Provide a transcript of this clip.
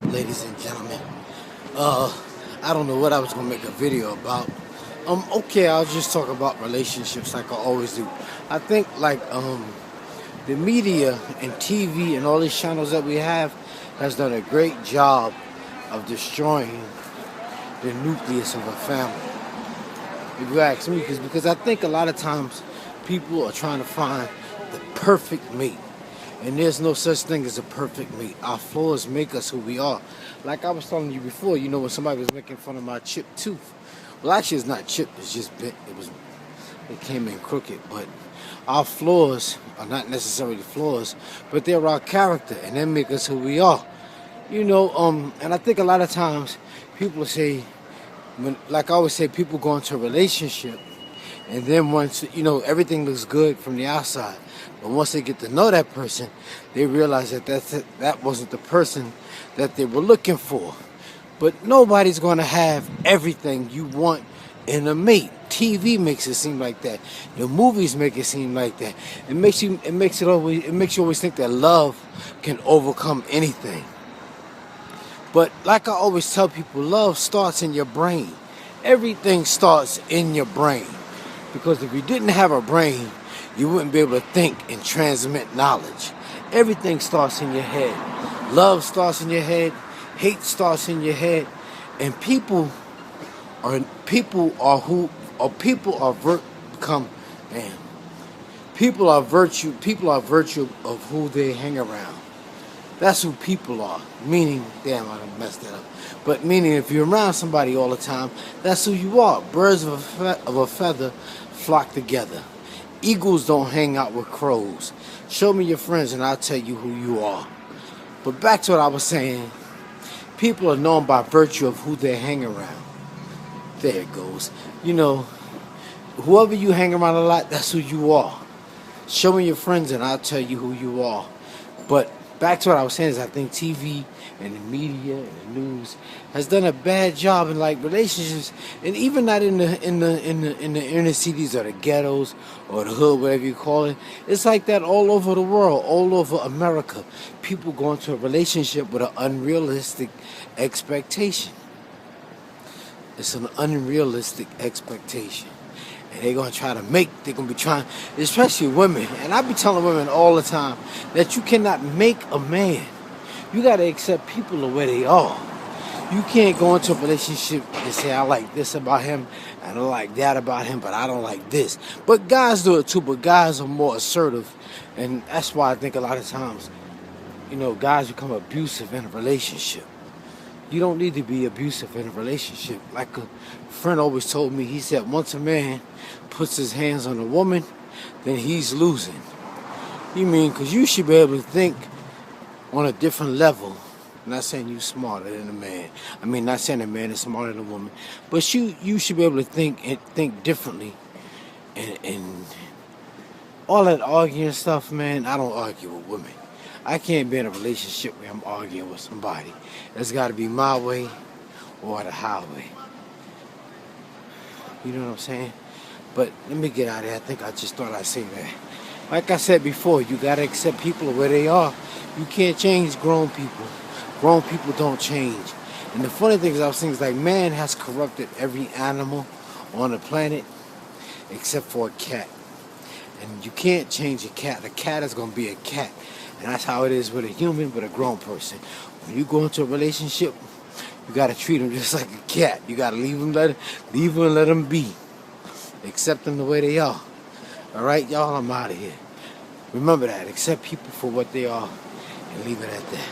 Ladies and gentlemen. I don't know what I was gonna make a video about. Okay, I'll just talk about relationships like I always do. I think the media and TV and all these channels that we have has done a great job of destroying the nucleus of a family. If you ask me, because I think a lot of times people are trying to find the perfect mate. And there's no such thing as a perfect mate. Our flaws make us who we are. Like I was telling you before, when somebody was making fun of my chipped tooth. Well, actually, it's not chipped. It's just bent. It came in crooked. But our flaws are not necessarily flaws, but they're our character, and they make us who we are. And I think a lot of times people say, like I always say, people go into a relationship, and then once everything looks good from the outside, but once they get to know that person, they realize that wasn't the person that they were looking for. But nobody's going to have everything you want in a mate. TV makes it seem like that. The movies make it seem like that. It makes you always think that love can overcome anything. But like I always tell people, love starts in your brain. Everything starts in your brain. Because if you didn't have a brain, you wouldn't be able to think and transmit knowledge. Everything starts in your head. Love starts in your head. Hate starts in your head. And people are virtue of who they hang around. That's who people are. Meaning, damn, I done messed that up. But meaning, if you're around somebody all the time, that's who you are. Birds of a feather flock together. Eagles don't hang out with crows. Show me your friends and I'll tell you who you are. But back to what I was saying. People are known by virtue of who they hang around. There it goes. Whoever you hang around a lot, that's who you are. Show me your friends and I'll tell you who you are. But back to what I was saying is I think TV and the media and the news has done a bad job in relationships, and even not in the inner cities or the ghettos or the hood, whatever you call it. It's like that all over the world, all over America. People go into a relationship with an unrealistic expectation. It's an unrealistic expectation. And they're going to be trying, especially women. And I be telling women all the time that you cannot make a man. You got to accept people the way they are. You can't go into a relationship and say, I like this about him, and I like that about him, but I don't like this. But guys do it too, but guys are more assertive. And that's why I think a lot of times, guys become abusive in a relationship. You don't need to be abusive in a relationship. Like a friend always told me, he said, once a man puts his hands on a woman, then he's losing. You mean, because you should be able to think on a different level. I'm not saying you smarter than a man. I mean, not saying a man is smarter than a woman. But you should be able to think differently. And all that arguing stuff, man, I don't argue with women. I can't be in a relationship where I'm arguing with somebody. It's got to be my way or the highway. You know what I'm saying? But let me get out of here. I think I just thought I'd say that. Like I said before, you got to accept people where they are. You can't change grown people. Grown people don't change. And the funny thing is, I was thinking, like, man has corrupted every animal on the planet except for a cat. And you can't change a cat. A cat is going to be a cat. And that's how it is with a human, with a grown person. When you go into a relationship, you got to treat them just like a cat. You got to leave them and let them be. Accept them the way they are. All right, y'all, I'm out of here. Remember that. Accept people for what they are and leave it at that.